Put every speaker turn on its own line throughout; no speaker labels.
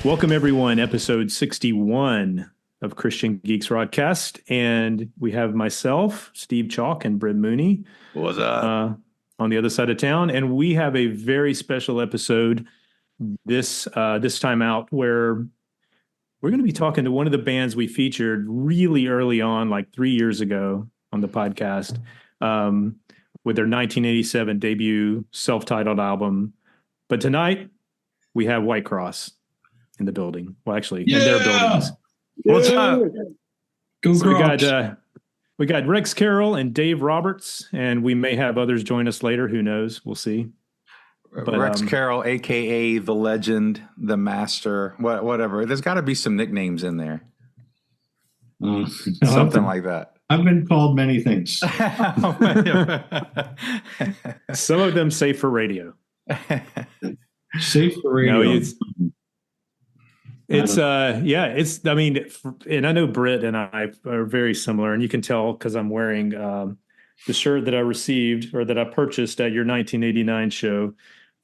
Welcome, everyone. Episode 61 of Christian Geeks Rockcast. And we have myself, Steve Chalk, and Britt Mooney.
What's up?
On the other side of town. And we have a very special episode this time out where we're going to be talking to one of the bands we featured really early on, like 3 years ago on the podcast, with their 1987 debut self-titled album. But tonight we have Whitecross in the building. Well, actually, in their buildings.
What's up?
Go
So we got Rex Carroll and Dave Roberts, and we may have others join us later. Who knows? We'll see. But,
Rex Carroll, a.k.a. the legend, the master, whatever. There's got to be some nicknames in there. Something like that.
I've been called many things.
Some of them safe for radio.
Safe for radio.
No, I mean, and I know Britt and I are very similar, and you can tell because I'm wearing the shirt that I received or that I purchased at your 1989 show.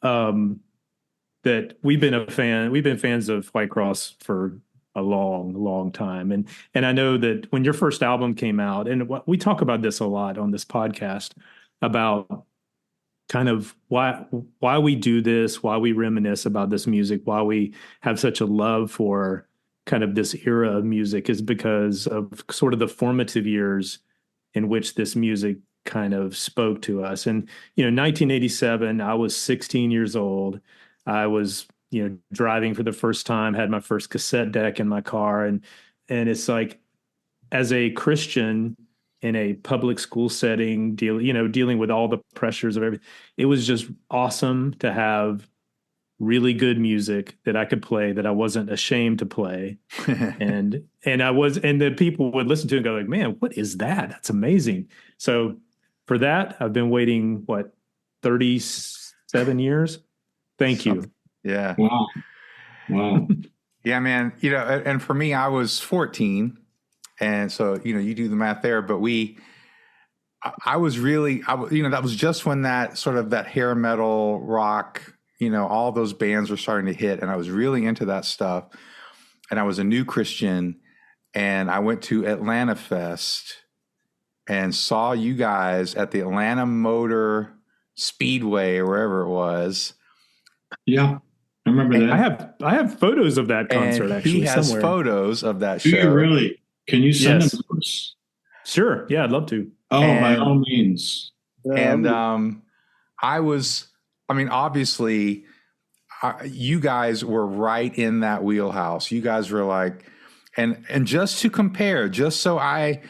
That we've been fans of Whitecross for a long, long time, and I know that when your first album came out, and we talk about this a lot on this podcast about kind of why we do this, why we reminisce about this music, why we have such a love for kind of this era of music is because of sort of the formative years in which this music kind of spoke to us. And, 1987, I was 16 years old. I was, driving for the first time, had my first cassette deck in my car. And it's like, as a Christian in a public school setting, dealing with all the pressures of everything, it was just awesome to have really good music that I could play, that I wasn't ashamed to play. and the people would listen to it and go like, man, what is that? That's amazing. So for that, I've been waiting, 37 years? Thank you.
Yeah.
Wow.
Yeah, man. And for me, I was 14. And so, you do the math there, but that was just when that sort of that hair metal rock, all those bands were starting to hit. And I was really into that stuff. And I was a new Christian, and I went to Atlanta Fest and saw you guys at the Atlanta Motor Speedway or wherever it was.
Yeah, I remember that.
I have photos of that concert,
and
actually.
He has
somewhere.
Photos of that show.
Do you really? Can you send them to us?
Sure. Yeah, I'd love to.
Oh, by all means.
And obviously, you guys were right in that wheelhouse. You guys were like, and just to compare, just so I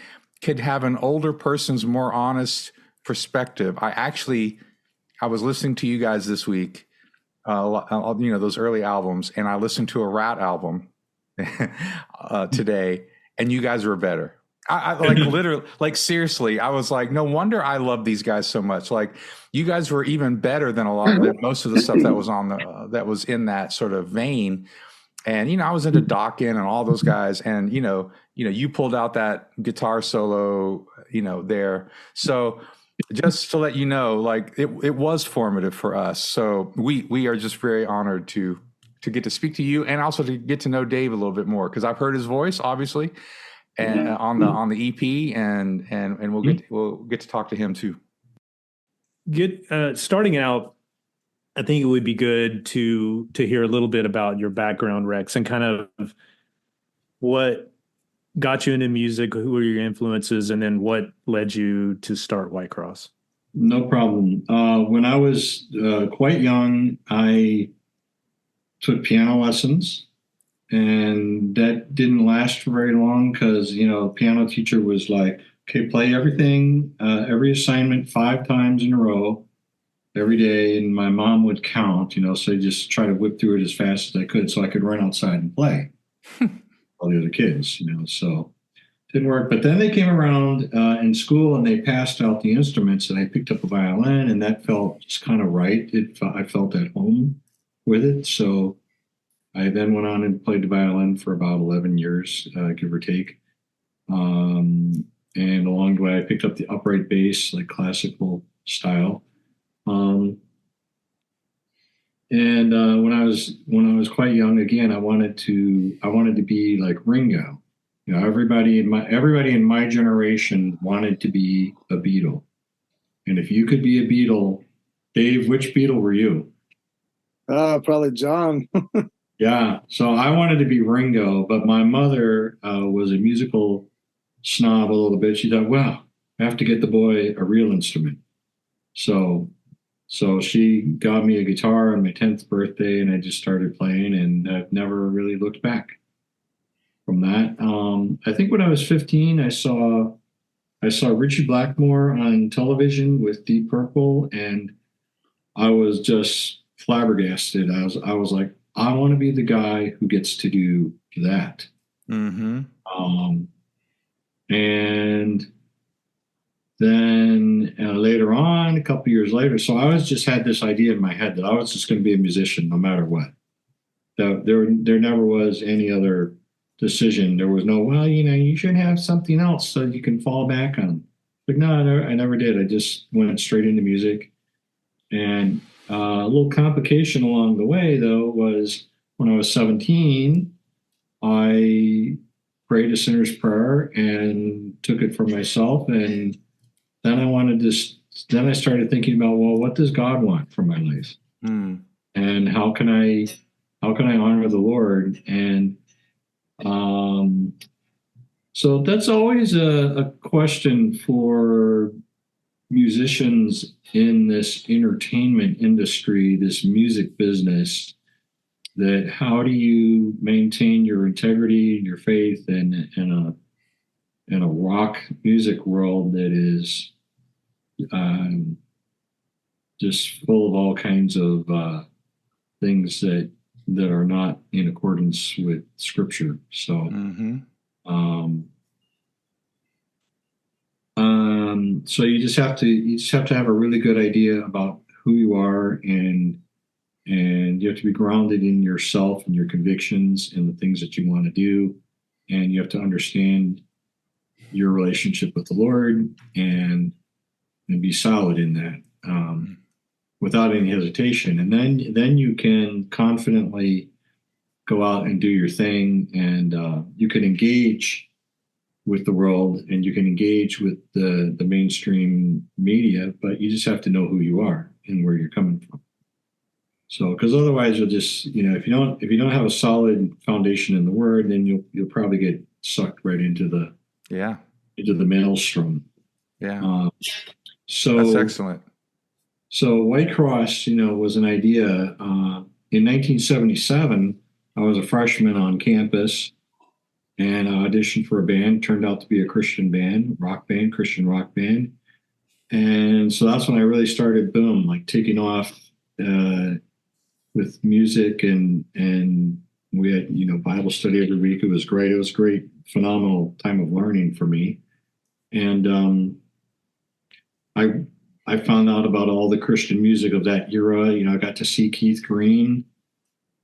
could have an older person's more honest perspective, I was listening to you guys this week, those early albums, and I listened to a Rat album today, and you guys were better. I like literally, like seriously, I was like, no wonder I love these guys so much. Like, you guys were even better than most of the stuff that was that was in that sort of vein. And I was into Dawkins and all those guys, and you pulled out that guitar solo, there. So just to let you know, like it was formative for us. So we are just very honored to get to speak to you, and also to get to know Dave a little bit more, because I've heard his voice, obviously, and on the EP, and we'll get to talk to him too.
Starting out, I think it would be good to hear a little bit about your background, Rex, and kind of what got you into music, who were your influences, and then what led you to start Whitecross.
No problem. When I was quite young, I took piano lessons, and that didn't last for very long because, the piano teacher was like, okay, play everything, every assignment 5 times in a row every day. And my mom would count, so I just try to whip through it as fast as I could so I could run outside and play all the other kids, so it didn't work. But then they came around in school, and they passed out the instruments, and I picked up a violin, and that felt just kind of right. I felt at home with it. So I then went on and played the violin for about 11 years, give or take. And along the way, I picked up the upright bass, like classical style. And when I was quite young, again, I wanted to be like Ringo. You know, everybody in my generation wanted to be a Beatle. And if you could be a Beatle, Dave, which Beatle were you?
Probably John.
Yeah, so I wanted to be Ringo, but my mother was a musical snob a little bit. She thought, well, I have to get the boy a real instrument. So she got me a guitar on my 10th birthday, and I just started playing, and I've never really looked back from that. I think when I was 15, I saw Richie Blackmore on television with Deep Purple, and I was just flabbergasted. I was like, I want to be the guy who gets to do that.
Mm-hmm.
And then later on, a couple years later, so I was just had this idea in my head that I was just going to be a musician no matter what. There never was any other decision. There was no, well, you know, you should have something else so you can fall back on. But no, I never did. I just went straight into music. And a little complication along the way, though, was when I was 17, I prayed a sinner's prayer and took it for myself. And then then I started thinking about, well, what does God want from my life?
Mm.
And how can I honor the Lord? And so that's always a question for musicians in this entertainment industry, this music business, that how do you maintain your integrity and your faith in a rock music world that is just full of all kinds of things that are not in accordance with Scripture. So,
Mm-hmm.
So you just have to have a really good idea about who you are, and you have to be grounded in yourself and your convictions and the things that you want to do, and you have to understand your relationship with the Lord and be solid in that without any hesitation, and then you can confidently go out and do your thing, and you can engage with the world, and you can engage with the mainstream media, but you just have to know who you are and where you're coming from. So, because otherwise you'll just, you know, if you don't have a solid foundation in the Word, then you'll probably get sucked right into the maelstrom.
Yeah.
So
That's excellent.
So Whitecross, you know, was an idea. In 1977, I was a freshman on campus, and I auditioned for a band. Turned out to be a Christian band, Christian rock band. And so that's when I really started, like taking off with music, and we had, you know, Bible study every week. It was great. It was a great, phenomenal time of learning for me. And I found out about all the Christian music of that era. You know, I got to see Keith Green.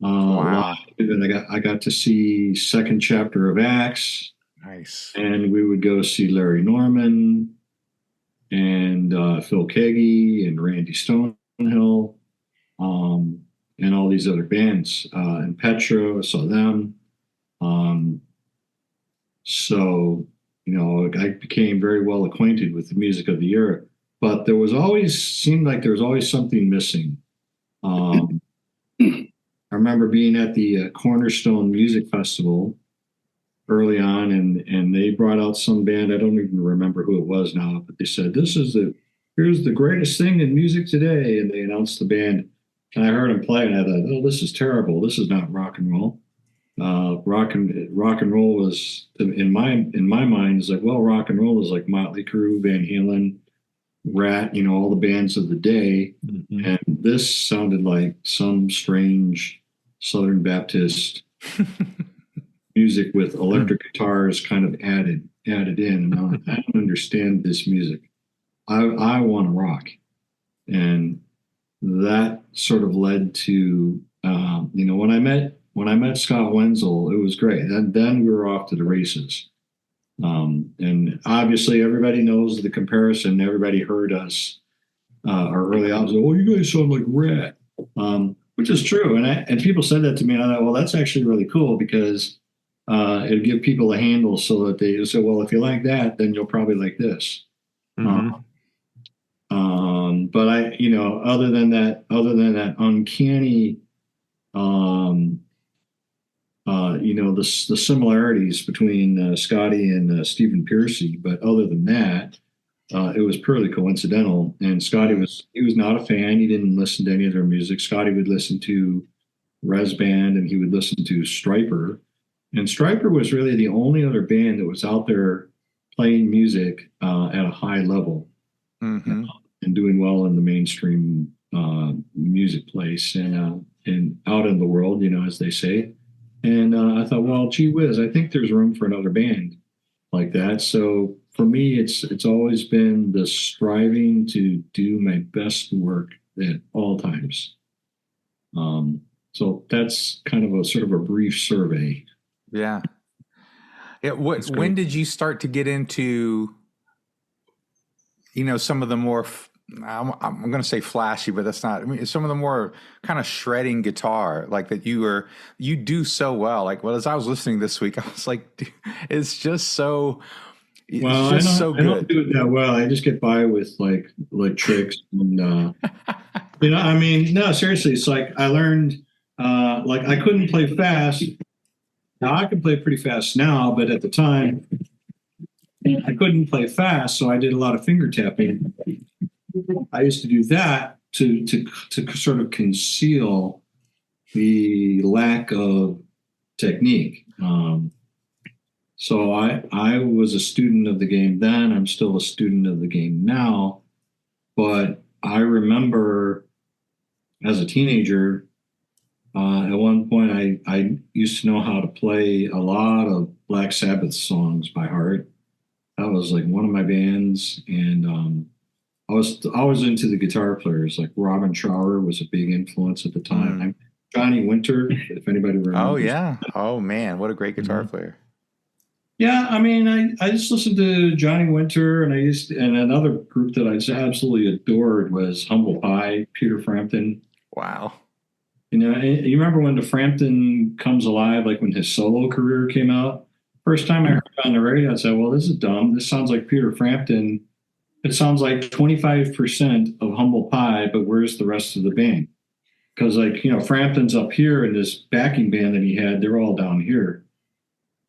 Wow.
And I got to see Second Chapter of Acts.
Nice.
And we would go see Larry Norman and Phil Keaggy and Randy Stonehill, and all these other bands. And Petra, I saw them. So, you know, I became very well acquainted with the music of the era. But seemed like there was always something missing. I remember being at the Cornerstone Music Festival early on, and they brought out some band. I don't even remember who it was now, but they said, here's the greatest thing in music today. And they announced the band, and I heard them play, and I thought, oh, this is terrible. This is not rock and roll. Rock and roll was, in my mind, is like, well, rock and roll is like Motley Crue, Van Halen, Rat, you know, all the bands of the day. Mm-hmm. And this sounded like some strange Southern Baptist music with electric guitars kind of added in. And I don't understand this music. I want to rock. And that sort of led to, you know, when I met Scott Wenzel, it was great. And then we were off to the races. And obviously everybody knows the comparison. Everybody heard us, our early albums. Oh, you guys sound like Rat. which is true. And people said that to me, and I thought, well, that's actually really cool because it'll give people a handle so that they say, well, if you like that, then you'll probably like this.
Mm-hmm.
But other than that uncanny, the similarities between Scotty and Stephen Piercy. But other than that, it was purely coincidental. And Scotty was not a fan. He didn't listen to any of their music. Scotty would listen to Res Band, and he would listen to Stryper. And Stryper was really the only other band that was out there playing music at a high level.
Mm-hmm.
And doing well in the mainstream music place and out in the world, as they say. And I thought, well, gee whiz, I think there's room for another band like that. So for me, it's always been the striving to do my best work at all times. So that's kind of a sort of a brief survey.
Yeah. When did you start to get into, some of the more, I'm going to say flashy, but that's not, I mean, some of the more kind of shredding guitar, like that you do so well. Like, well, as I was listening this week, I was like, dude, it's just so,
well,
it's just so good.
I don't do it that well. I just get by with like tricks and, I mean, no, seriously, it's like I learned, like I couldn't play fast. Now I can play pretty fast now, but at the time I couldn't play fast. So I did a lot of finger tapping. I used to do that to sort of conceal the lack of technique. So I was a student of the game then. I'm still a student of the game now. But I remember as a teenager, at one point I used to know how to play a lot of Black Sabbath songs by heart. That was like one of my bands, and I was into the guitar players. Like Robin Trower was a big influence at the time. Johnny Winter, if anybody remembers.
Oh yeah. Oh man, what a great guitar player.
Yeah, I mean, I just listened to Johnny Winter, and and another group that I just absolutely adored was Humble Pie, Peter Frampton.
Wow.
You remember when the Frampton Comes Alive, like when his solo career came out? First time I heard it on the radio, I said, well, this is dumb. This sounds like Peter Frampton. It sounds like 25% of Humble Pie, but where's the rest of the band? Because, Frampton's up here, and this backing band that he had, they're all down here.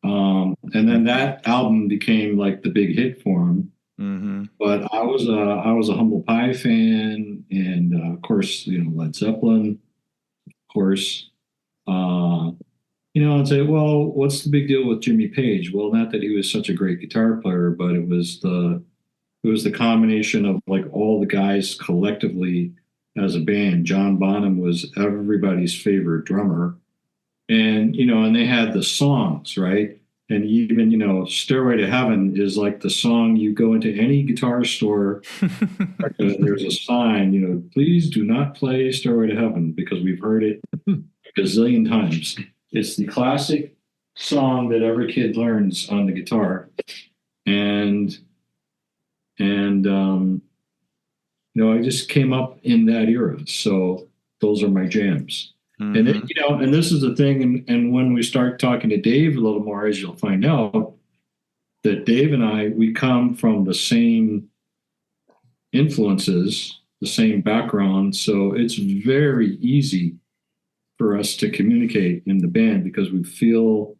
And then that album became like the big hit for him.
Mm-hmm.
But I was a Humble Pie fan, and of course, Led Zeppelin, of course. I'd say, well, what's the big deal with Jimmy Page? Well, not that he was such a great guitar player, but it was the combination of like all the guys collectively as a band. John Bonham was everybody's favorite drummer, and and they had the songs, right? And even Stairway to Heaven is like the song you go into any guitar store and there's a sign, please do not play Stairway to Heaven because we've heard it a gazillion times. It's the classic song that every kid learns on the guitar. And I just came up in that era. So those are my jams. Mm-hmm. And then, and this is the thing. And when we start talking to Dave a little more, as you'll find out, that Dave and we come from the same influences, the same background. So it's very easy for us to communicate in the band because we feel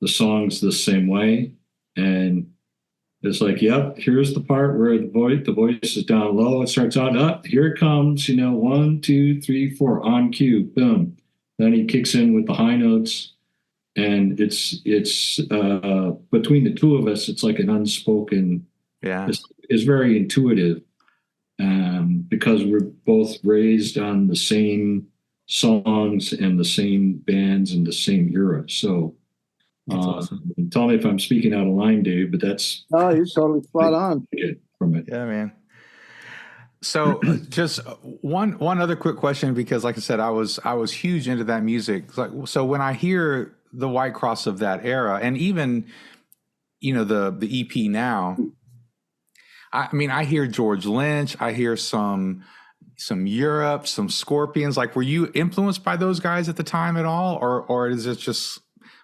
the songs the same way. And it's like, yep, here's the part where the voice is down low. It starts out up. Here it comes, 1, 2, 3, 4 on cue. Boom. Then he kicks in with the high notes. And it's between the two of us, it's like an unspoken.
Yeah.
It's very intuitive because we're both raised on the same songs and the same bands and the same era. So
that's awesome.
Tell me if I'm speaking out of line, Dave, but that's
you're totally spot on
from it.
Yeah, man. So just one other quick question, because like I said, I was huge into that music. So when I hear the Whitecross of that era, and even the EP now, I mean, I hear George Lynch, I hear some some Europe, some Scorpions. Like, were you influenced by those guys at the time at all, or is it just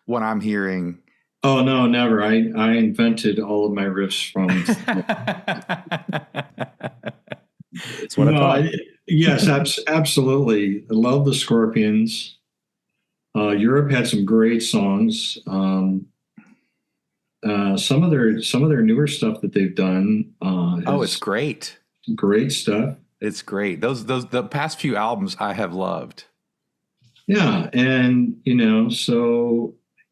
what I'm hearing?
Oh no, never. I invented all of my riffs from.
It's what I thought.
Yes, absolutely. I love the Scorpions. Europe had some great songs. Some of their newer stuff that they've done.
It's great.
Great stuff.
It's great. The past few albums I have loved.
Yeah, and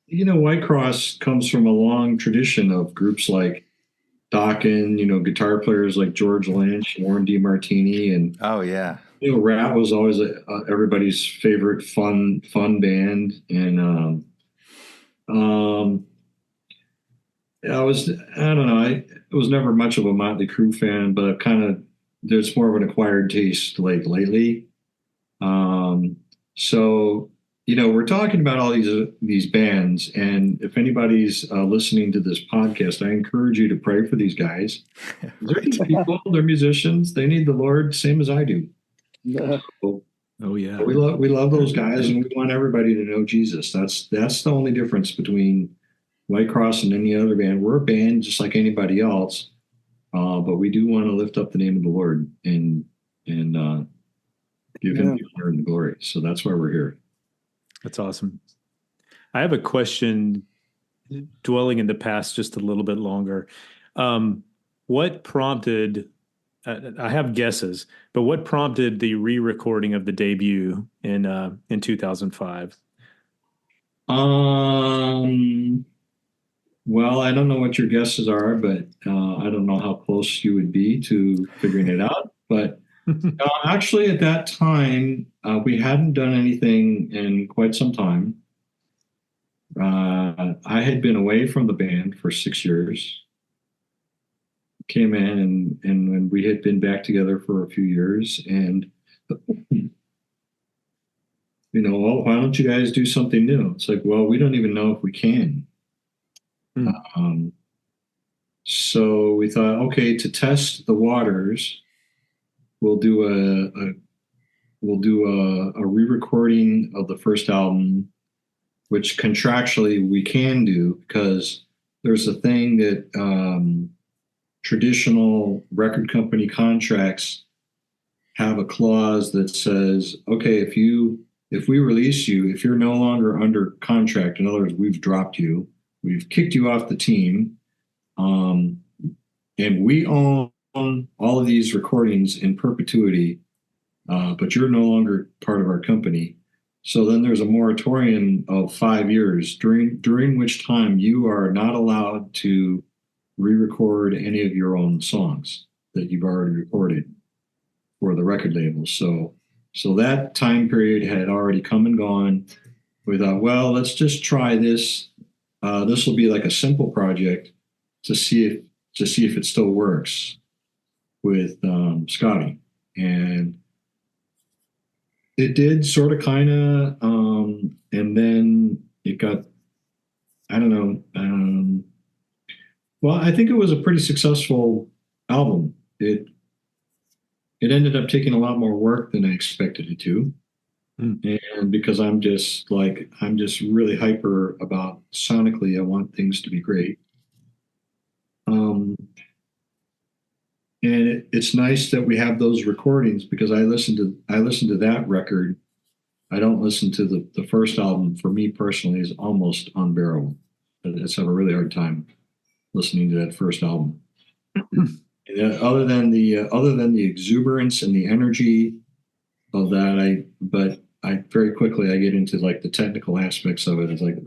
Whitecross comes from a long tradition of groups like Dokken, guitar players like George Lynch, Warren DeMartini, and
oh yeah,
Rat was always everybody's favorite fun band, and I don't know, I was never much of a Motley Crue fan, but there's more of an acquired taste like lately. So we're talking about all these bands, and if anybody's listening to this podcast, I encourage you to pray for these guys. They're people, they're musicians, they need the Lord, same as I do.
Oh yeah,
we love those guys, and we want everybody to know Jesus. That's the only difference between Whitecross and any other band. We're a band just like anybody else, but we do want to lift up the name of the Lord and give Him the honor and the glory. So that's why we're here.
That's awesome. I have a question, dwelling in the past just a little bit longer. What prompted? I have guesses, but what prompted the re-recording of the debut in 2005?
Well, I don't know what your guesses are, but I don't know how close you would be to figuring it out. But actually, at that time, we hadn't done anything in quite some time. I had been away from the band for 6 years. Came in and we had been back together for a few years, and well, why don't you guys do something new? It's like, well, we don't even know if we can. So we thought, okay, to test the waters, we'll do a re-recording of the first album, which contractually we can do, because there's a thing that traditional record company contracts have a clause that says, okay, if we release you, if you're no longer under contract, in other words, we've dropped you, we've kicked you off the team, and we own all of these recordings in perpetuity, but you're no longer part of our company. So then there's a moratorium of 5 years, during which time you are not allowed to re-record any of your own songs that you've already recorded for the record label. So that time period had already come and gone. We thought, well, let's just try this. This will be like a simple project to see if it still works with Scotty, and it did, sort of, kind of, and then it got, I don't know. Well, I think it was a pretty successful album. It ended up taking a lot more work than I expected it to. And because I'm just really hyper about sonically, I want things to be great. And it's nice that we have those recordings, because I listen to that record. I don't listen to the first album. For me personally, is almost unbearable. I just have a really hard time listening to that first album. Other than the exuberance and the energy of that, I very quickly I get into like the technical aspects of it. It's like,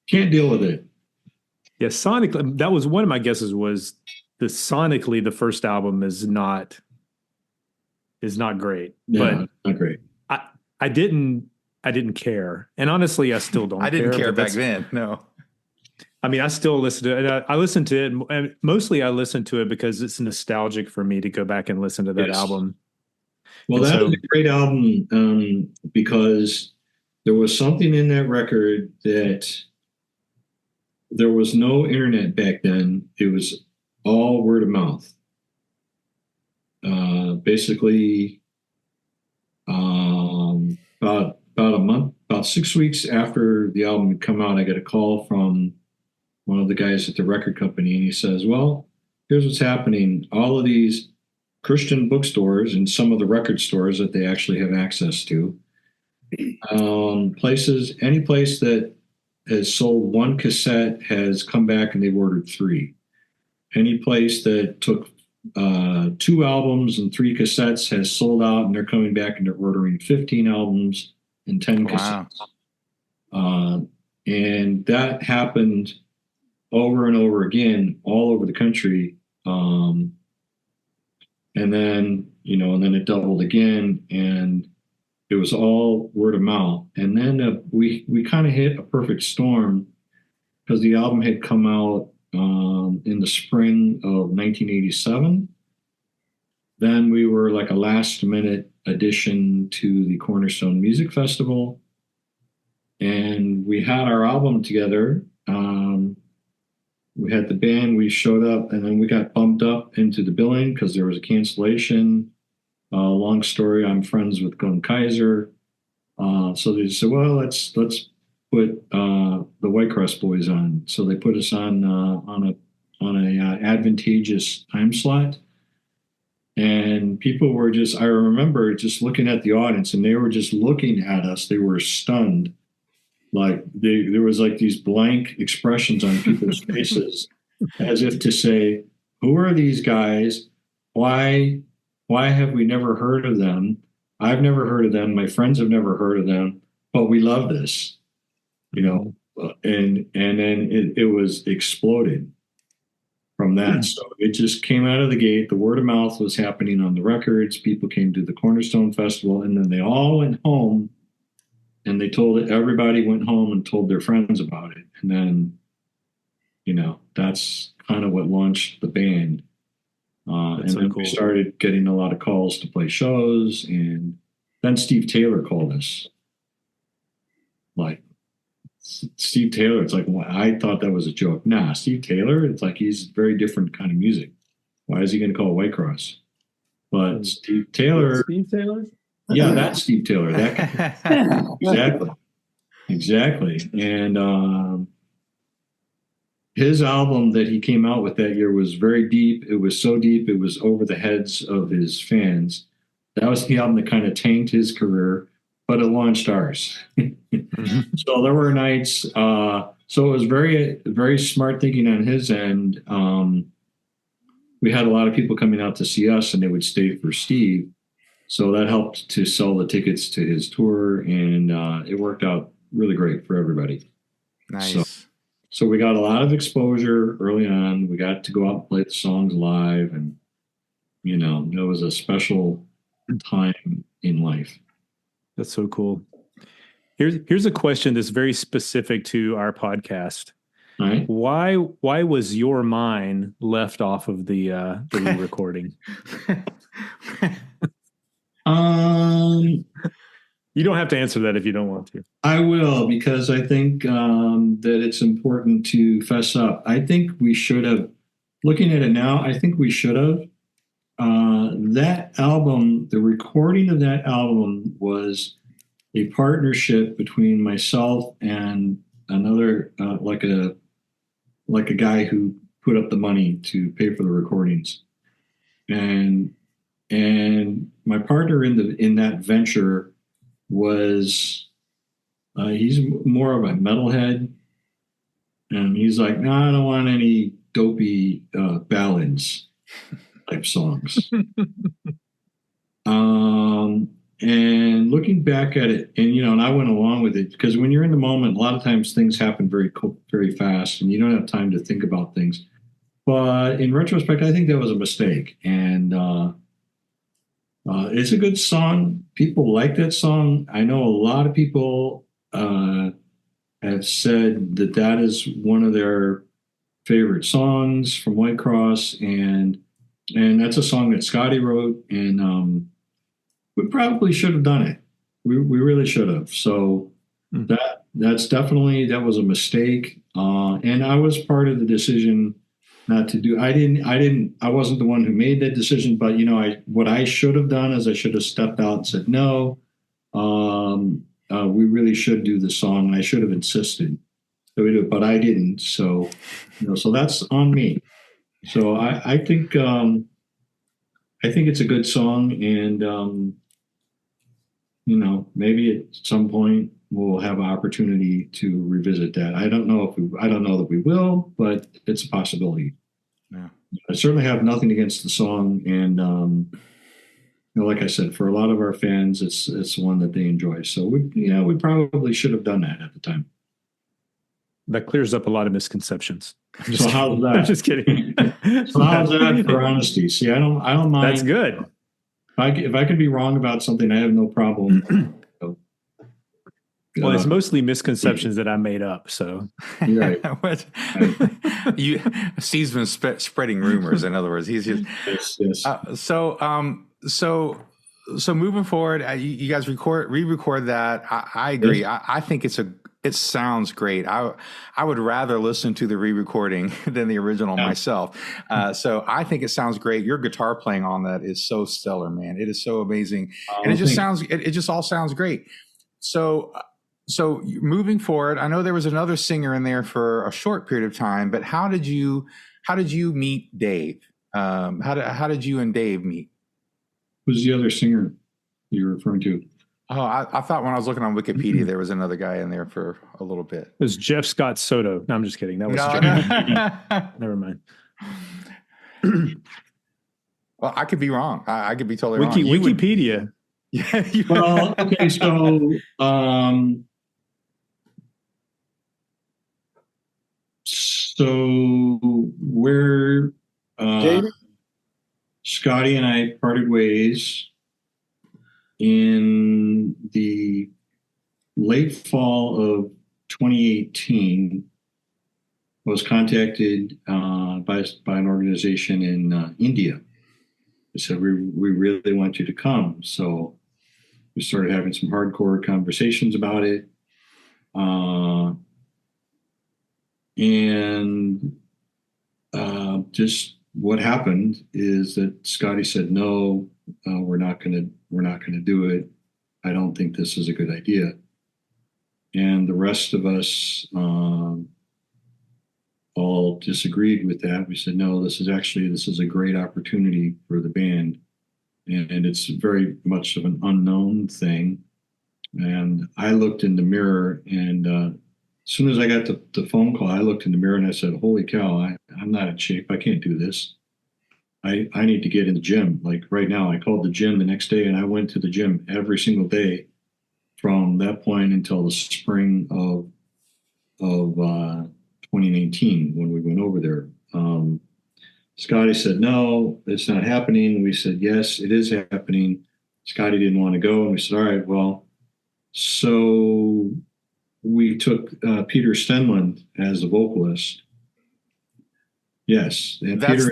can't deal with it.
Yeah, sonically, that was one of my guesses, was sonically the first album is not great.
Yeah,
but
not great.
I didn't care, and honestly, I still don't.
I didn't care back then. No.
I mean, I still listen to it. I listen to it, and mostly I listen to it because it's nostalgic for me to go back and listen to that album.
Well, that was a great album, because there was something in that record that there was no internet back then. It was all word of mouth. basically about a month, about 6 weeks after the album had come out, I get a call from one of the guys at the record company, and he says, "Well, here's what's happening. All of these Christian bookstores and some of the record stores that they actually have access to, any place that has sold one cassette has come back and they've ordered three. Any place that took 2 albums and 3 cassettes has sold out, and they're coming back and they're ordering 15 albums and 10 cassettes." And that happened over and over again all over the country. And then it doubled again, and it was all word of mouth. And then we kind of hit a perfect storm because the album had come out in the spring of 1987. Then we were like a last minute addition to the Cornerstone Music Festival. And we had our album together. We had the band, we showed up, and then we got bumped up into the billing because there was a cancellation. Long story, I'm friends with Gun Kaiser. So they said, well, let's put the Whitecross boys on. So they put us on a advantageous time slot. And people were I remember just looking at the audience, and they were just looking at us. They were stunned. Like there was like these blank expressions on people's faces as if to say, who are these guys? Why have we never heard of them? I've never heard of them. My friends have never heard of them, but we love this, and then it was exploded from that. So it just came out of the gate. The word of mouth was happening on the records. People came to the Cornerstone Festival, and then they all went home, and everybody went home and told their friends about it. And then, that's kind of what launched the band. And then we started getting a lot of calls to play shows. And then Steve Taylor called us. Like, Steve Taylor, it's like, well, I thought that was a joke. Nah, Steve Taylor, it's like he's very different kind of music. Why is he going to call Whitecross? But Steve Taylor.
Steve Taylor?
Yeah, that's Steve Taylor. That guy. Exactly. And his album that he came out with that year was very deep. It was so deep, it was over the heads of his fans. That was the album that kind of tanked his career, but it launched ours. So there were nights. So it was very, very smart thinking on his end. We had a lot of people coming out to see us, and they would stay for Steve. So that helped to sell the tickets to his tour, and it worked out really great for everybody.
Nice.
So we got a lot of exposure early on. We got to go out and play the songs live, and it was a special time in life.
That's so cool. Here's a question that's very specific to our podcast.
All right.
Why was Your Mind left off of the re-recording? You don't have to answer that if you don't want to.
I will, because I think that it's important to fess up. I think we should have, looking at it now, I think we should have. That album, the recording of that album was a partnership between myself and another, like a guy who put up the money to pay for the recordings. And my partner in that venture was he's more of a metalhead, and he's like, no, I don't want any dopey ballads type songs. And looking back at it, and I went along with it, because when you're in the moment, a lot of times things happen very very fast, and you don't have time to think about things. But in retrospect, I think that was a mistake, and it's a good song. People like that song. I know a lot of people have said that is one of their favorite songs from Whitecross, and that's a song that Scotty wrote, and we probably should have done it. We really should have. So that was a mistake, and I was part of the decision not to do. I wasn't the one who made that decision, but what I should have done is I should have stepped out and said, no, we really should do the song. And I should have insisted that we do it, but I didn't. So, so that's on me. So I think it's a good song, and maybe at some point we'll have an opportunity to revisit that. I don't know that we will, but it's a possibility.
Yeah.
I certainly have nothing against the song, and like I said, for a lot of our fans, it's one that they enjoy. So we probably should have done that at the time.
That clears up a lot of misconceptions.
So how's that?
I'm just kidding.
So how's that for honesty? See, I don't mind.
That's good.
If I could be wrong about something, I have no problem.
Well, it's mostly misconceptions that I made up. So,
right.
Steve's been spreading rumors. In other words, he's just.
Yes.
So moving forward, you guys re-record that. I agree.
Yes.
I think it sounds great. I would rather listen to the re-recording than the original myself. So I think it sounds great. Your guitar playing on that is so stellar, man. It is so amazing, and it just all sounds great. So moving forward, I know there was another singer in there for a short period of time, but how did you meet Dave? How did you and Dave meet?
Who's the other singer you're referring to?
Oh, I thought when I was looking on Wikipedia, there was another guy in there for a little bit.
It was Jeff Scott Soto. No, I'm just kidding. That was Jeff. Never mind.
Well,
I could be wrong. I could be totally wrong.
Wikipedia.
Yeah.
Well, okay. So we're Scotty and I parted ways in the late fall of 2018. I was contacted by an organization in India. They said, we really want you to come. So we started having some hardcore conversations about it. Just what happened is that Scotty said, no, we're not going to do it. I don't think this is a good idea. And the rest of us all disagreed with that. We said, no, this is a great opportunity for the band. And it's very much of an unknown thing. And I looked in the mirror, and as soon as I got the phone call, I looked in the mirror and I said, holy cow, I'm not in shape. I can't do this. I need to get in the gym. Like right now, I called the gym the next day, and I went to the gym every single day from that point until the spring of 2019 when we went over there. Scotty said, no, it's not happening. We said, yes, it is happening. Scotty didn't want to go. And we said, all right, well, so we took Peter Stenlund as the vocalist. Yes. And
that's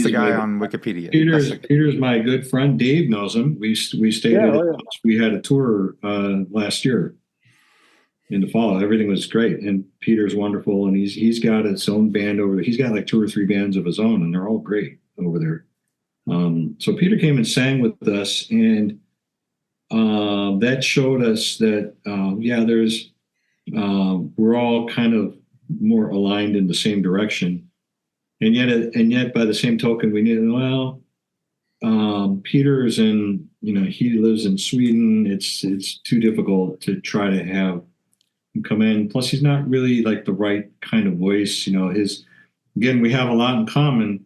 the guy on Wikipedia.
Peter's my good friend. Dave knows him. We stayed at his house. We had a tour last year in the fall. Everything was great. And Peter's wonderful. And he's got his own band over there. He's got like 2 or 3 bands of his own, and they're all great over there. So Peter came and sang with us, and that showed us that, we're all kind of more aligned in the same direction. And yet by the same token, we knew, Peter's he lives in Sweden. It's too difficult to try to have him come in. Plus, he's not really like the right kind of voice. Again, we have a lot in common,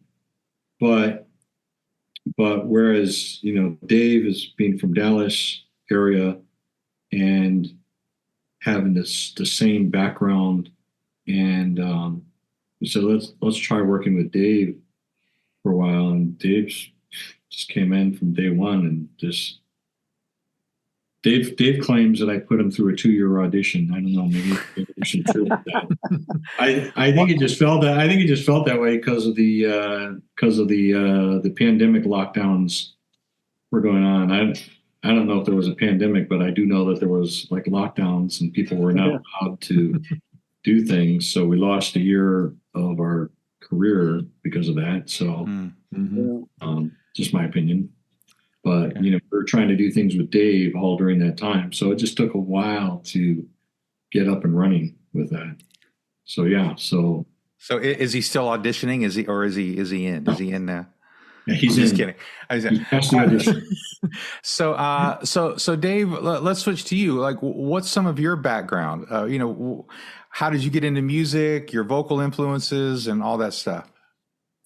but whereas, Dave is being from Dallas area and having the same background, and we said, let's try working with Dave for a while. And Dave just came in from day one, and just Dave claims that I put him through a 2-year audition. I don't know, maybe we should true that. I think it just felt that. I think it just felt that way because of the pandemic lockdowns were going on. I don't know if there was a pandemic, but I do know that there was like lockdowns and people were not allowed to do things. So we lost a year of our career because of that. So, just my opinion. But we were trying to do things with Dave all during that time, so it just took a while to get up and running with that. So yeah, so
is he still auditioning? Is he in?
No.
Is he in now?
Yeah, he's
just kidding. So Dave, let's switch to you. Like, what's some of your background? How did you get into music? Your vocal influences and all that stuff.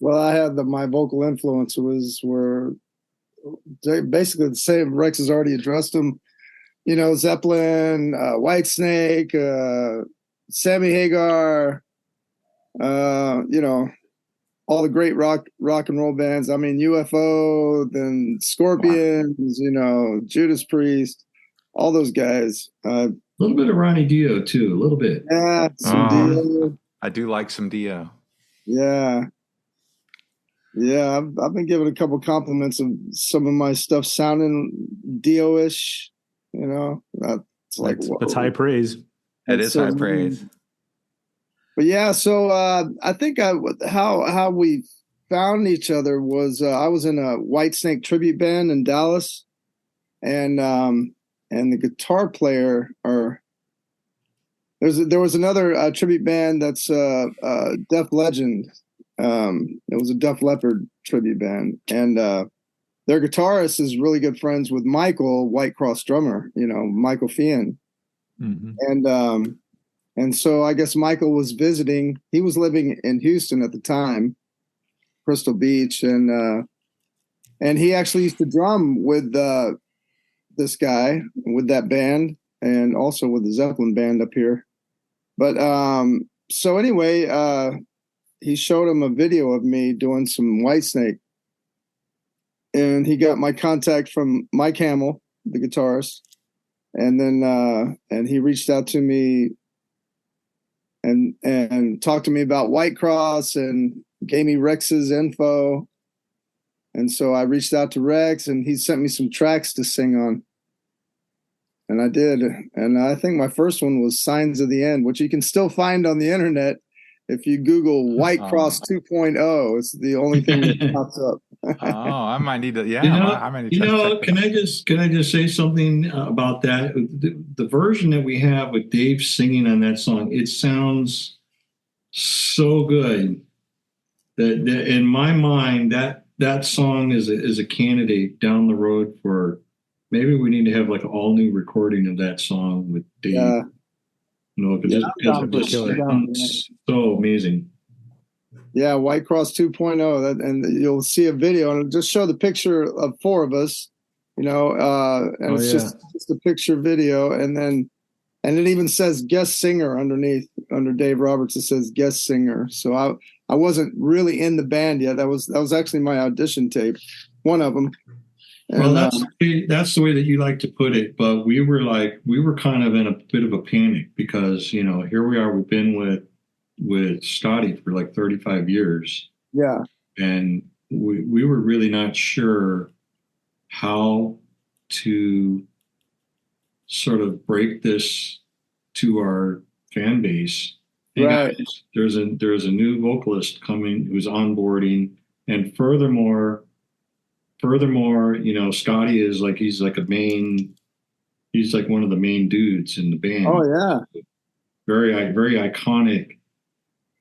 Well, I had my vocal influences were basically the same. Rex has already addressed them. Zeppelin, Whitesnake, Sammy Hagar, all the great rock and roll bands. I mean, UFO, then Scorpions, Judas Priest, all those guys.
A little bit of Ronnie Dio too, a little bit.
Yeah, some Dio.
I do like some Dio.
Yeah. Yeah, I've been given a couple compliments of some of my stuff sounding Dio-ish. That's like
that's high praise.
It is high praise.
But yeah, so I think how we found each other was I was in a Whitesnake tribute band in Dallas, and the guitar player there was another tribute band that's Def Legend. It was a Def Leppard tribute band, and their guitarist is really good friends with Michael, Whitecross drummer, Michael Fian. And so I guess Michael was visiting. He was living in Houston at the time, Crystal Beach, and he actually used to drum with this guy, with that band, and also with the Zeppelin band up here. But so anyway, he showed him a video of me doing some Whitesnake, and he got my contact from Mike Hamill, the guitarist, and then and he reached out to me and talked to me about Whitecross and gave me Rex's info. And so I reached out to Rex, and he sent me some tracks to sing on. And I did. And I think my first one was Signs of the End, which you can still find on the internet. If you Google Whitecross 2.0, it's the only thing that pops up.
I might need to. Yeah, I might need
to. Can I just say something about that? The version that we have with Dave singing on that song, it sounds so good that in my mind that song is a candidate down the road for maybe we need to have like an all new recording of that song with Dave.
Yeah.
Because it's so amazing.
Yeah, Whitecross 2.0, and you'll see a video, and it'll just show the picture of four of us, and it's just a picture video, and it even says guest singer underneath, under Dave Roberts. It says guest singer. So I wasn't really in the band yet. That was actually my audition tape, one of them.
Well, that's the way that you like to put it. But we were kind of in a bit of a panic because, here we are, we've been with Scotty for like 35 years.
Yeah.
And we were really not sure how to sort of break this to our fan base. Hey
right.
Guys, there's a new vocalist coming who's onboarding. And furthermore, Scotty is like, he's like one of the main dudes in the band.
Oh yeah.
Very iconic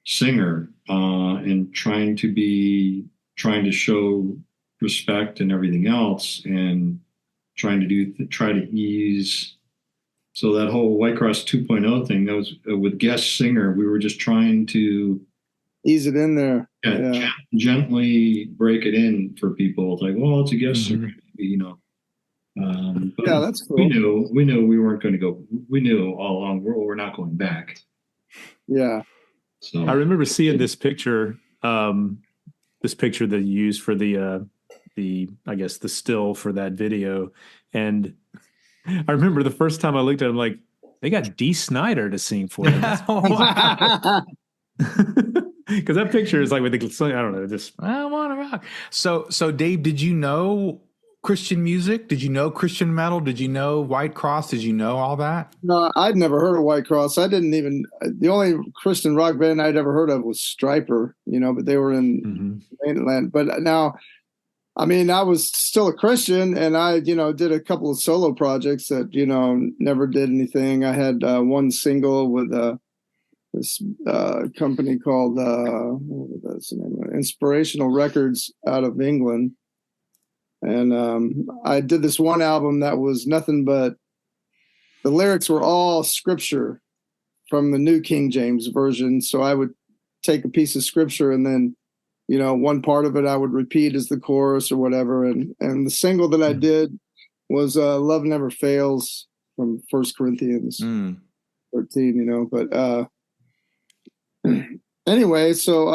singer, and trying to show respect and everything else, and try to ease. So that whole Whitecross 2.0 thing, that was with guest singer, we were just trying to
ease it in there.
Gently break it in for people. It's like, well, it's a guest singer,
But that's cool.
We knew we weren't going to go. We knew all along we're not going back.
Yeah.
So
I remember seeing this picture that you used for the I guess the still for that video, and I remember the first time I looked at it, I'm like, they got Dee Snider to sing for them. Because that picture is like with the, I don't know, just
I want to rock. So Dave, did you know Christian music? Did you know Christian metal? Did you know Whitecross? Did you know all that?
No, I'd never heard of Whitecross. The only Christian rock band I'd ever heard of was Stryper, but they were in mainland. But now, I mean, I was still a Christian, and I, did a couple of solo projects that, never did anything. I had one single with this company called what was the name? Inspirational Records out of England. And I did this one album that was nothing but the lyrics were all scripture from the New King James Version. So I would take a piece of scripture and then, one part of it I would repeat as the chorus or whatever. And the single that I did was Love Never Fails from 1 Corinthians 13, But anyway, so,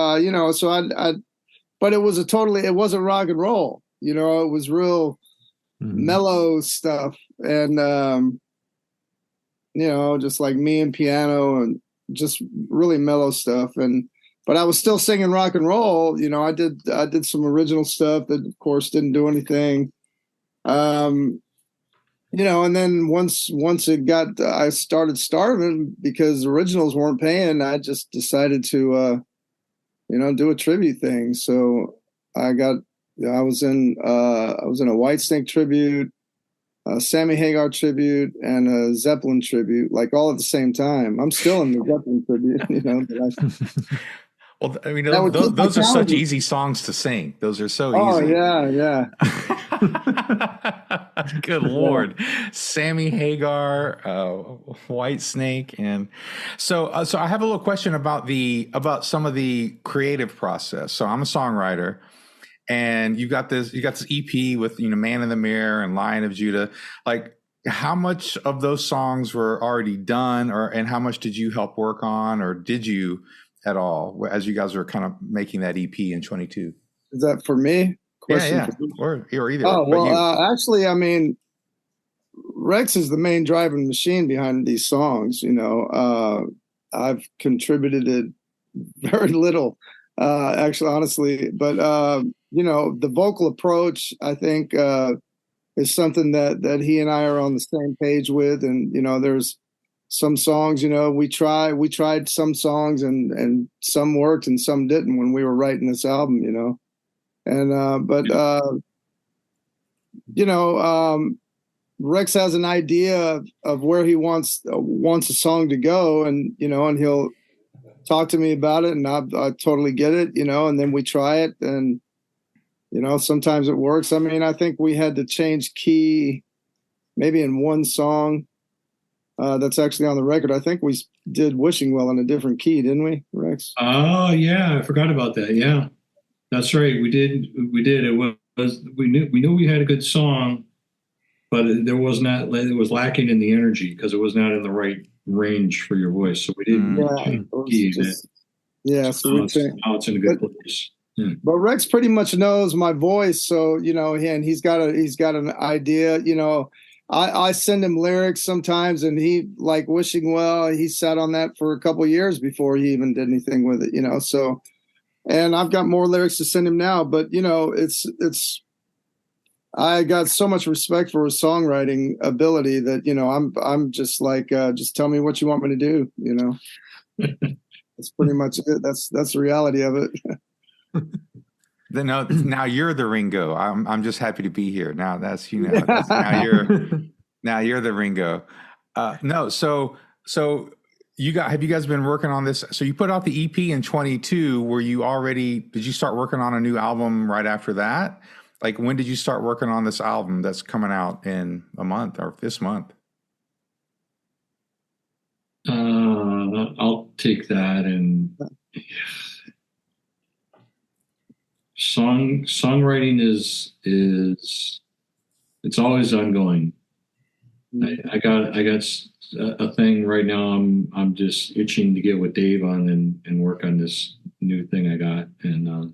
but it wasn't rock and roll. It was real mellow stuff, and just like me and piano, and just really mellow stuff. But I was still singing rock and roll. I did some original stuff that, of course, didn't do anything. And then once I started starving because originals weren't paying, I just decided to, do a tribute thing. So I was in a Whitesnake tribute, a Sammy Hagar tribute, and a Zeppelin tribute, like all at the same time. I'm still in the Zeppelin tribute,
Well, I mean, those are such easy songs to sing. Those are so easy.
Oh, yeah.
Good Lord. Sammy Hagar, Whitesnake. And so I have a little question about some of the creative process. So I'm a songwriter. And you got this EP with, Man in the Mirror and Lion of Judah. Like, how much of those songs were already done, and how much did you help work on, or did you at all as you guys were kind of making that EP in 22?
Is that for me?
Yeah. Or either.
Oh, well, actually, I mean, Rex is the main driving machine behind these songs. I've contributed very little, actually, honestly, but, the vocal approach, I think, is something that he and I are on the same page with. And, there's some songs, we tried some songs and some worked and some didn't when we were writing this album, and, Rex has an idea of where he wants a song to go, and, and he'll talk to me about it, and I totally get it, and then we try it, and, sometimes it works. I mean, I think we had to change key maybe in one song that's actually on the record. I think we did Wishing Well in a different key, didn't we, Rex?
Oh, yeah. I forgot about that. Yeah, that's right. We did. It was, we knew we had a good song, but it was lacking in the energy because it was not in the right range for your voice. So we didn't change the key. Now it's in a good place. Yeah.
But Rex pretty much knows my voice, so and he's got an idea. I send him lyrics sometimes, and he, like Wishing Well, he sat on that for a couple of years before he even did anything with it. So, and I've got more lyrics to send him now, but it's I got so much respect for his songwriting ability that I'm just like, just tell me what you want me to do. That's pretty much it. That's the reality of it.
Now you're the Ringo. I'm just happy to be here. Now now you're the Ringo. No, so have you guys been working on this? So you put out the EP in 22. Did you start working on a new album right after that? Like, when did you start working on this album that's coming out in a month or this month?
I'll take that. And songwriting is it's always ongoing. I got a thing right now. I'm just itching to get with Dave on and work on this new thing I got. And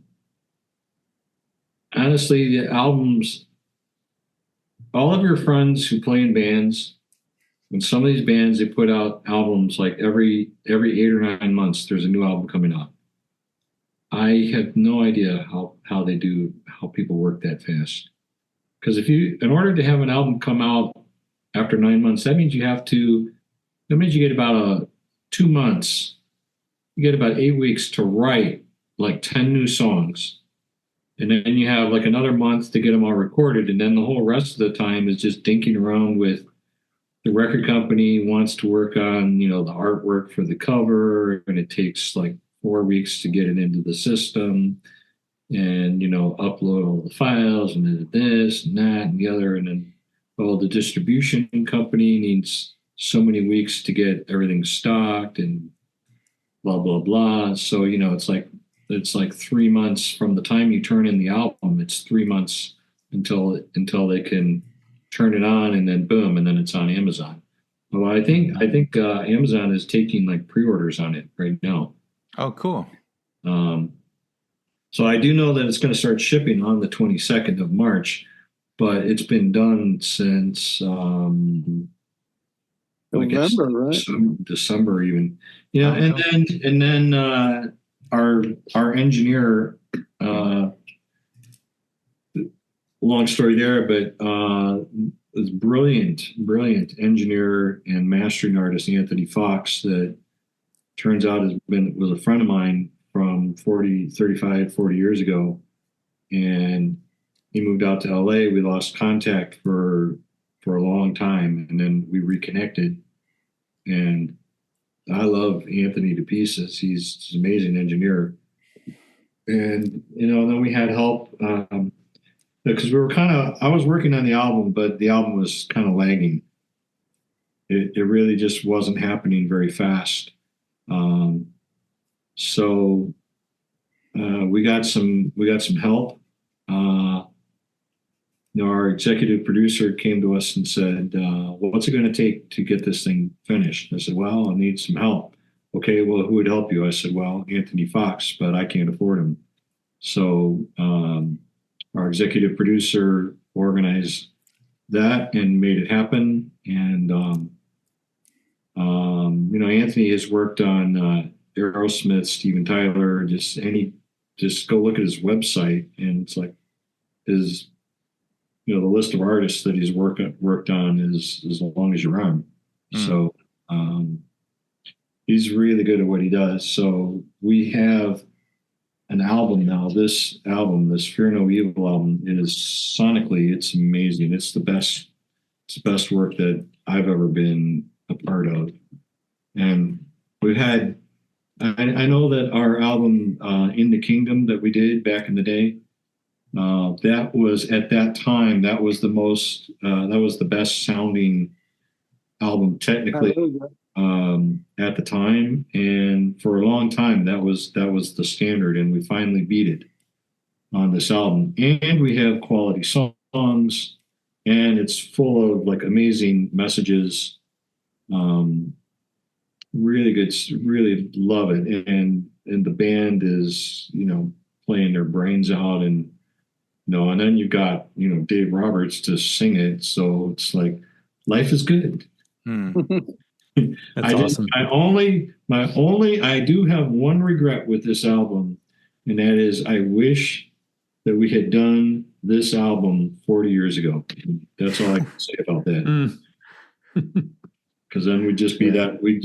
honestly, the albums, all of your friends who play in bands, and some of these bands, they put out albums like every 8 or 9 months, there's a new album coming out. I have no idea how people work that fast. Because in order to have an album come out after 9 months, that means you get about 2 months. You get about 8 weeks to write like 10 new songs. And then you have like another month to get them all recorded. And then the whole rest of the time is just dinking around with the record company wants to work on, the artwork for the cover. And it takes like 4 weeks to get it into the system and, upload all the files and then this and that and the other. And then, the distribution company needs so many weeks to get everything stocked and blah, blah, blah. So, it's like 3 months from the time you turn in the album. It's 3 months until they can turn it on, and then boom, and then it's on Amazon. Well, I think Amazon is taking like pre-orders on it right now.
Oh, cool.
So I do know that it's going to start shipping on the 22nd of March, but it's been done since
November, right?
December even. Yeah, and then our engineer, long story there, but is brilliant engineer and mastering artist Anthony Fox that turns out was a friend of mine from 40 years ago, and he moved out to LA. We lost contact for a long time, and then we reconnected. And I love Anthony to pieces. He's an amazing engineer. And, then we had help because I was working on the album, but the album was kind of lagging. It really just wasn't happening very fast. So we got some help. Our executive producer came to us and said, what's it going to take to get this thing finished? I said, well, I need some help. Okay, well, who would help you? I said, well, Anthony Fox, but I can't afford him. So our executive producer organized that and made it happen. And, Anthony has worked on Aerosmith, Steven Tyler, just go look at his website, and it's like the list of artists that he's worked on is as long as your arm. So he's really good at what he does. So we have an album now. This Fear No Evil album, sonically, it's amazing. It's the best work that I've ever been a part of. And we've had, I know that our album In the Kingdom that we did back in the day, that was at that time, that was the best sounding album technically at the time. And for a long time, that was the standard, and we finally beat it on this album. And we have quality songs, and it's full of like amazing messages. Really good, really love it. And the band is, playing their brains out, and and then you've got, Dave Roberts to sing it. So it's like, life is good.
That's awesome.
I do have one regret with this album, and that is I wish that we had done this album 40 years ago. That's all I can say about that. Because then we'd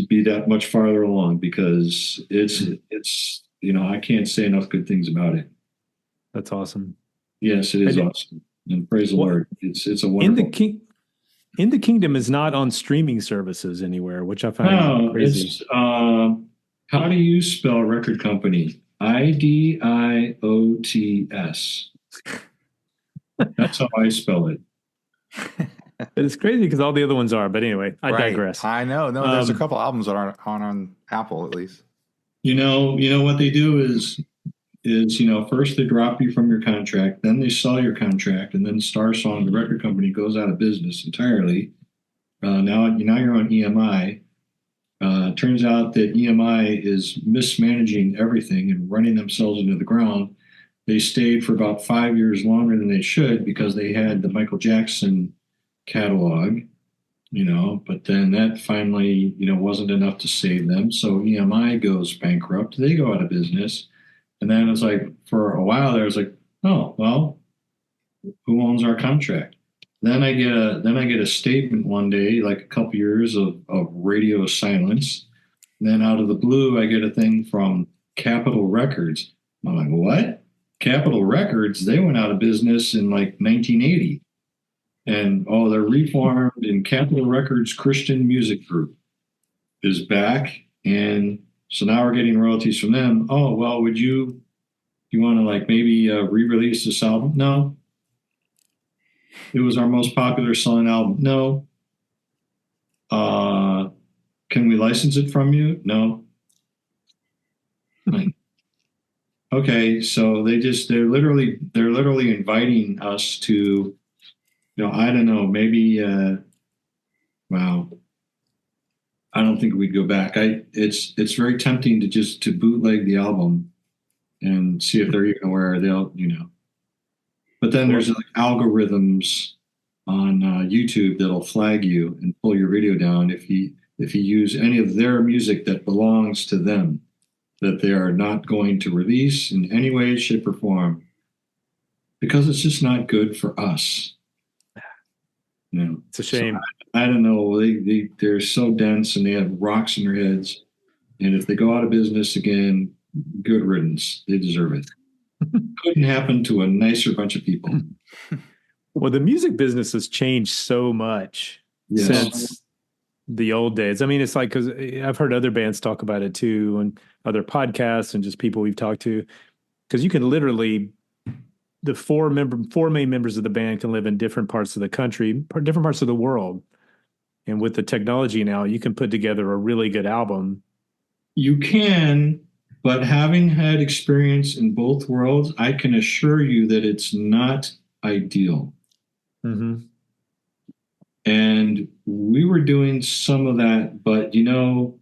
be that much farther along, because it's I can't say enough good things about it.
That's awesome.
Yes, it is awesome. And praise the Lord. It's a wonderful.
In the Kingdom is not on streaming services anywhere, which I find crazy.
It's, how do you spell record company? IDIOTS. That's how I spell it.
It's crazy because all the other ones are, but anyway, I digress.
I know. No, there's a couple albums that aren't on Apple, at least.
You know what they do is first they drop you from your contract, then they sell your contract, and then Star Song, the record company, goes out of business entirely. Now you're on EMI. Turns out that EMI is mismanaging everything and running themselves into the ground. They stayed for about 5 years longer than they should because they had the Michael Jackson catalog, but then that finally, wasn't enough to save them. So EMI goes bankrupt. They go out of business. And then it's like, for a while there, it's like, oh, well, who owns our contract? Then I get a statement one day, like a couple years of radio silence. And then out of the blue, I get a thing from Capitol Records. I'm like, what? Capitol Records? They went out of business in like 1980. And they're reformed, and Capitol Records Christian Music Group is back. And so now we're getting royalties from them. Oh, well, you want to like maybe re-release this album? No. It was our most popular selling album. No. Can we license it from you? No. Like, okay, so they're literally inviting us to, I don't know, maybe wow. I don't think we'd go back. It's very tempting to bootleg the album and see if they're even aware they'll. But then there's like algorithms on YouTube that'll flag you and pull your video down if you use any of their music that belongs to them, that they are not going to release in any way, shape, or form, because it's just not good for us.
It's a shame.
So I don't know. They're so dense and they have rocks in their heads. And if they go out of business again, good riddance. They deserve it. Couldn't happen to a nicer bunch of people.
Well, the music business has changed so much since the old days. I mean, it's like, because I've heard other bands talk about it too, and other podcasts and just people we've talked to, because you can literally, the four main members of the band can live in different parts of the country, different parts of the world. And with the technology now, you can put together a really good album.
You can, but having had experience in both worlds, I can assure you that it's not ideal.
Mm-hmm.
And we were doing some of that, but Dave,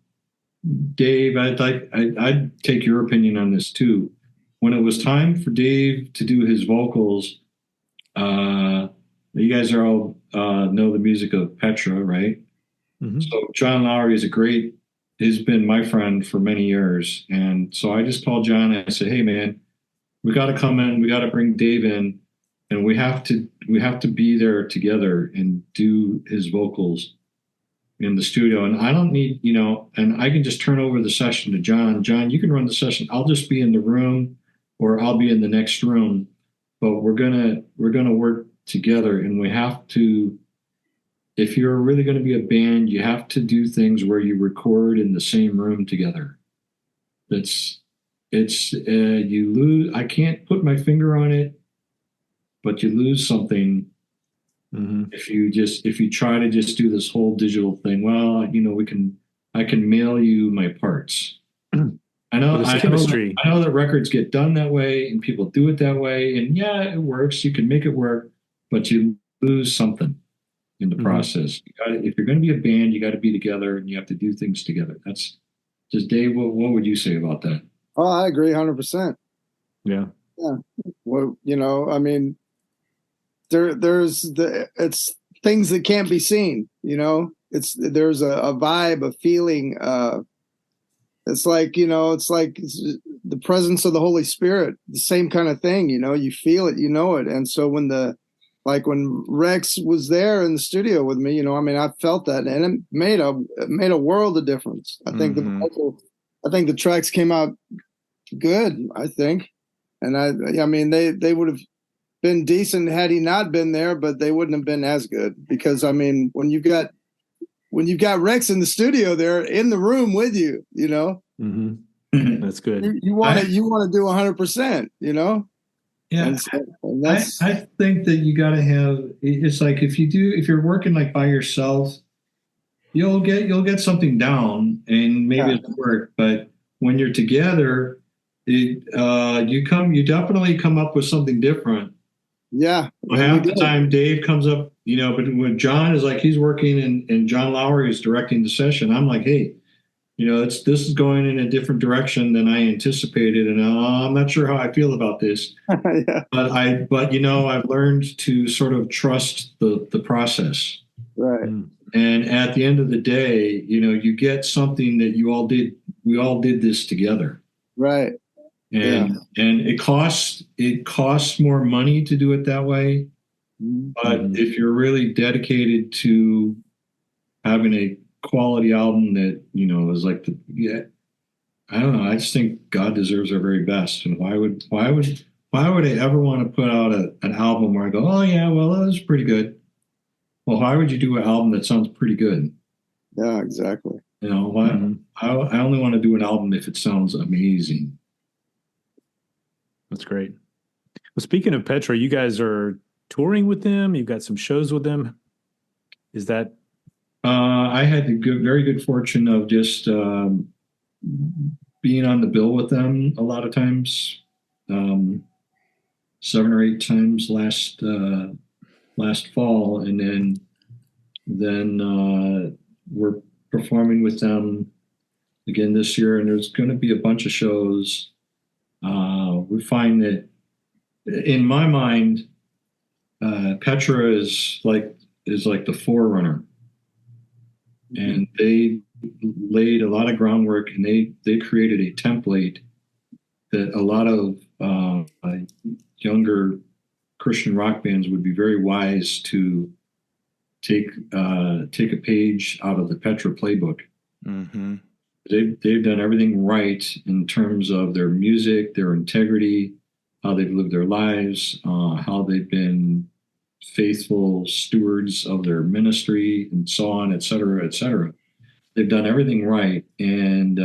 I'd take your opinion on this too. When it was time for Dave to do his vocals, you guys are all know the music of Petra, right? Mm-hmm. So John Lowry has been my friend for many years. And so I just called John and I said, hey man, we got to come in, we got to bring Dave in, and we have to be there together and do his vocals in the studio. And I don't need, and I can just turn over the session to John. John, you can run the session. I'll just be in the room or I'll be in the next room, but we're gonna work together. And we have to, if you're really going to be a band, you have to do things where you record in the same room together. You lose, I can't put my finger on it, but you lose something. Mm-hmm. If you try to just do this whole digital thing. Well, I can mail you my parts. I know that records get done that way and people do it that way. And yeah, it works. You can make it work, but you lose something in the process. If you're going to be a band, you got to be together and you have to do things together. That's just Dave. What would you say about that?
Oh, I agree 100%.
Yeah.
Well, I mean, it's things that can't be seen, there's a vibe, a feeling, it's like the presence of the Holy Spirit, the same kind of thing, you feel it, it. And so when Rex was there in the studio with me, I felt that, and it made a world of difference. I think the tracks came out good, I think. And I mean, they would have been decent had he not been there, but they wouldn't have been as good, because I mean, when you've got Rex in the studio there in the room with you,
mm-hmm. That's good.
You want to do 100%,
Yeah, I think that you got to have. It's like if you're working like by yourself, you'll get something down and maybe it'll work. But when you're together, you definitely come up with something different.
Yeah.
Half the time Dave comes up, but when John is like, he's working and John Lowry is directing the session, I'm like, hey, this is going in a different direction than I anticipated. And I'm not sure how I feel about this, yeah. but I've learned to sort of trust the process.
Right.
And at the end of the day, you get something that we all did this together.
Right.
And it costs more money to do it that way. But if you're really dedicated to having a quality album that, is like I don't know. I just think God deserves our very best. And why would I ever want to put out an album where I go, oh yeah, well, that was pretty good. Well, why would you do an album that sounds pretty good?
Yeah, exactly.
Why? I only want to do an album if it sounds amazing.
That's great. Well, speaking of Petra, you guys are touring with them. You've got some shows with them. Is that?
I had the very good fortune of just being on the bill with them a lot of times, 7 or 8 times last fall, and then we're performing with them again this year, and there's going to be a bunch of shows. We find that, in my mind, Petra is like the forerunner, and they laid a lot of groundwork, and they created a template that a lot of younger Christian rock bands would be very wise to take a page out of the Petra playbook.
Mm-hmm.
They've done everything right in terms of their music, their integrity, how they've lived their lives, how they've been faithful stewards of their ministry, and so on, et cetera, et cetera. They've done everything right, and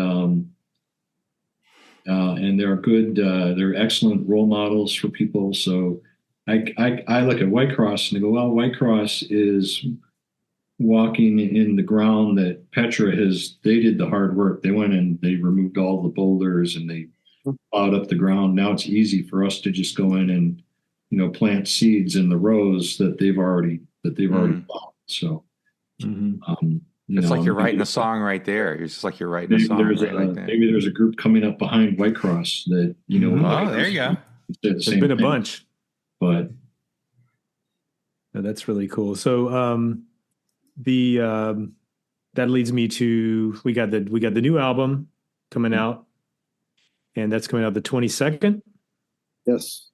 they're good. They're excellent role models for people. So I look at Whitecross and I go, well, Whitecross is walking in the ground that Petra has. They did the hard work. They went and they removed all the boulders and they plowed up the ground. Now it's easy for us to just go in and plant seeds in the rows that they've already plowed. So
it's like you're writing a song right there. It's just like you're writing a song right there.
Maybe there's a group coming up behind Whitecross that
Oh, there you go.
There's been a bunch,
but
that's really cool. So that leads me to we got the new album coming out, and that's coming out the 22nd.
Yes,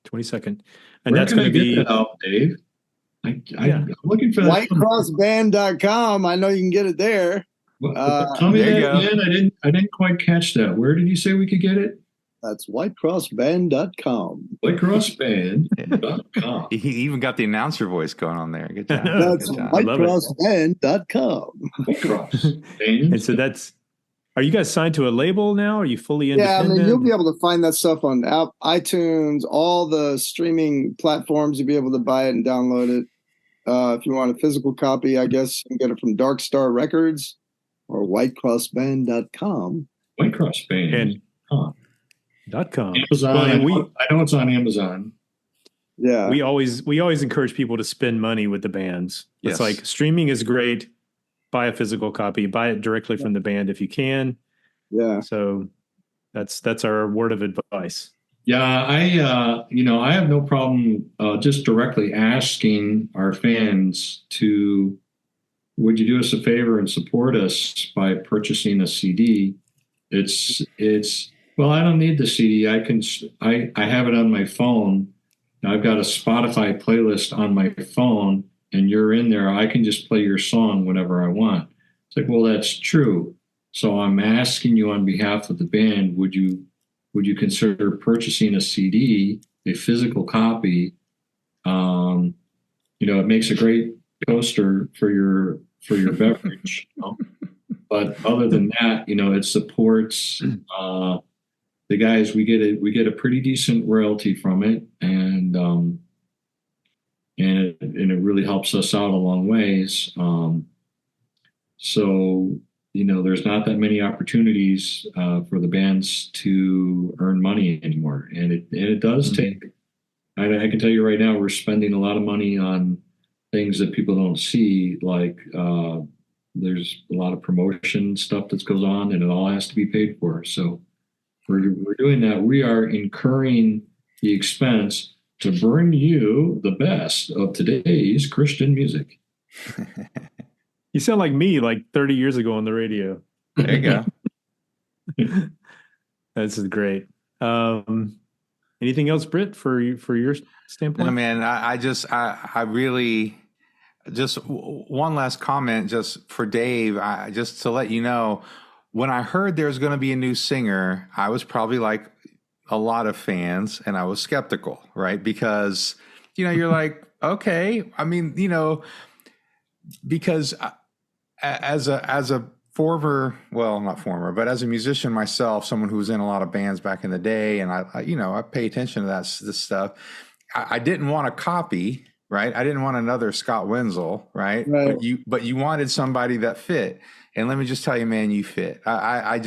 22nd, and
where
that's
can
going
I
to be
get that out, Dave? I'm looking for that.
Whitecrossband.com. I know you can get it there.
Tell me that again. I didn't quite catch that. Where did you say we could get it?
That's whitecrossband.com.
Whitecrossband.com.
He even got the announcer voice going on there. Good job.
That's
Good job.
whitecrossband.com.
Whitecross.
And so are you guys signed to a label now? Are you fully independent?
Yeah, I mean, you'll be able to find that stuff on iTunes, all the streaming platforms. You'll be able to buy it and download it. If you want a physical copy, I guess you can get it from Dark Star Records or whitecrossband.com.
Whitecrossband.com.
Amazon.
Well, I know it's on Amazon.
Yeah.
We always encourage people to spend money with the bands. It's
Yes.
like streaming is great. Buy a physical copy. Buy it directly from the band if you can.
Yeah.
So that's our word of advice.
Yeah, I have no problem just directly asking our fans to, would you do us a favor and support us by purchasing a CD? Well, I don't need the CD. I have it on my phone. I've got a Spotify playlist on my phone, and you're in there. I can just play your song whenever I want. It's like, well, that's true. So I'm asking you on behalf of the band, would you consider purchasing a CD, a physical copy? It makes a great coaster for your beverage. But other than that, it supports the guys. We get a pretty decent royalty from it, and it really helps us out a long ways. So there's not that many opportunities for the bands to earn money anymore, and it does take. I can tell you right now, we're spending a lot of money on things that people don't see, like there's a lot of promotion stuff that goes on, and it all has to be paid for. So we're doing that. We are incurring the expense to bring you the best of today's Christian music.
You sound like me, like 30 years ago on the radio.
There you go.
This is great. Anything else, Britt, for your standpoint?
No, man, I really just one last comment just for Dave. Just to let you know, when I heard there's going to be a new singer, I was probably like a lot of fans, and I was skeptical, right? Because, you're like, okay, I mean, because as a former, well, not former, but as a musician myself, someone who was in a lot of bands back in the day, and I pay attention to this stuff. I didn't want a copy, right? I didn't want another Scott Wenzel, right? But you wanted somebody that fit. And let me just tell you, man, you fit. I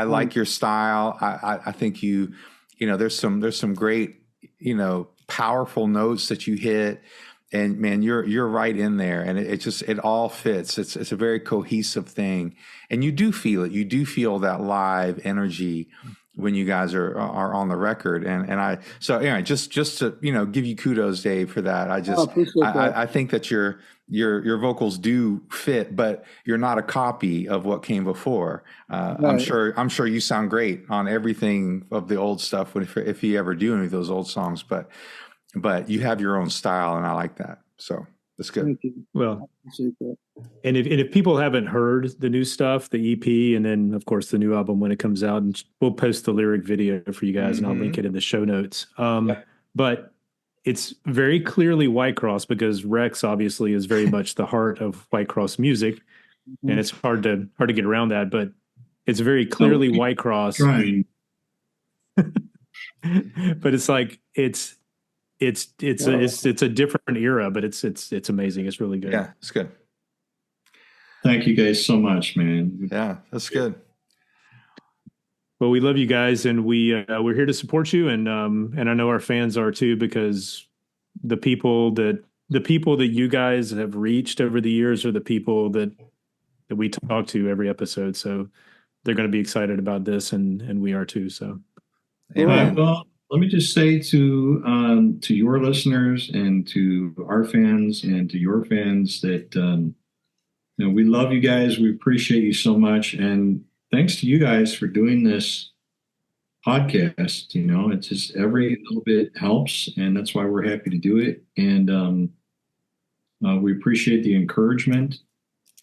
like your style. I think there's some great, powerful notes that you hit. And man, you're right in there, and it all fits. It's a very cohesive thing, and you do feel it. You do feel that live energy when you guys are on the record. So anyway, just to give you kudos, Dave, for that. I think that your vocals do fit, but you're not a copy of what came before. Right. I'm sure you sound great on everything of the old stuff if you ever do any of those old songs, but you have your own style, and I like that. So that's good.
Thank you.
Well, I appreciate that. And if people haven't heard the new stuff, the EP, and then of course the new album when it comes out, and we'll post the lyric video for you guys, and I'll link it in the show notes. But it's very clearly Whitecross, because Rex obviously is very much the heart of Whitecross music, and it's hard to get around that. But it's very clearly Whitecross. But it's like it's a different era, but it's amazing. It's really good.
Yeah, it's good.
Thank you guys so much, man.
Yeah, that's good.
Well, we love you guys, and we're here to support you, and I know our fans are too, because the people that you guys have reached over the years are the people that we talk to every episode. So they're going to be excited about this, and we are too. So,
amen. Well, let me just say to your listeners and to our fans and to your fans that we love you guys. We appreciate you so much, and thanks to you guys for doing this podcast. It's just every little bit helps, and that's why we're happy to do it. And we appreciate the encouragement.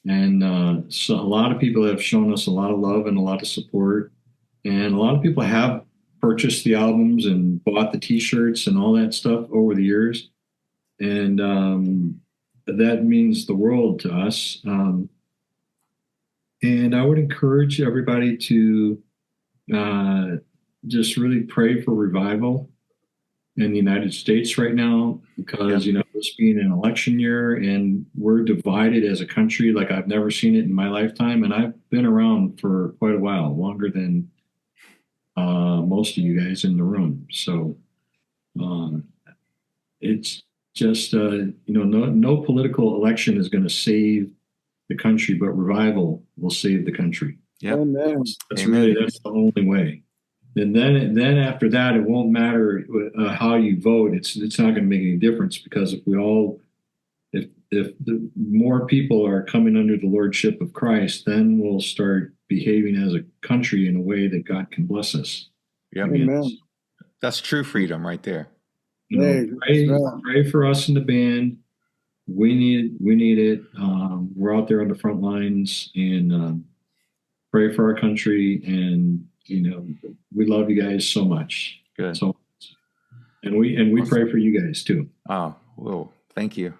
And so a lot of people have shown us a lot of love and a lot of support, and a lot of people have purchased the albums and bought the T-shirts and all that stuff over the years, and that means the world to us. And I would encourage everybody to just really pray for revival in the United States right now, because this being an election year, and we're divided as a country like I've never seen it in my lifetime, and I've been around for quite a while, longer than most of you guys in the room. So it's just no political election is going to save the country, but revival will save the country.
Yeah,
that's the only way. And then after that, it won't matter how you vote. It's not going to make any difference, because if the more people are coming under the lordship of Christ, then we'll start behaving as a country in a way that God can bless us.
Yeah, that's true freedom right there. Pray for us in the band. We need it. We're out there on the front lines, and pray for our country. And we love you guys so much. Good.
So, and we pray for you guys too.
Oh, well, thank you.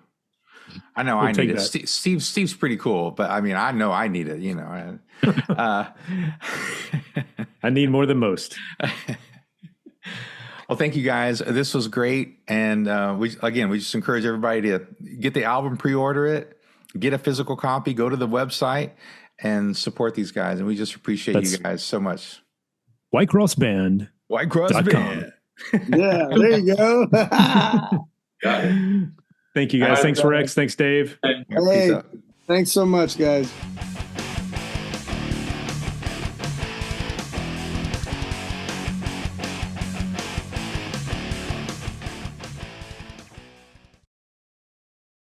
I know I need it. Steve's pretty cool, but I mean, I know I need it.
I need more than most.
Well, thank you guys. This was great. And we just encourage everybody to get the album, pre-order it, get a physical copy, go to the website, and support these guys. And we just appreciate you guys so much.
Whitecross Band.
Whitecross Band.
Yeah, there you go.
Got it.
Thank you guys. Thanks, Rex. Thanks, Dave.
Hey, thanks so much, guys.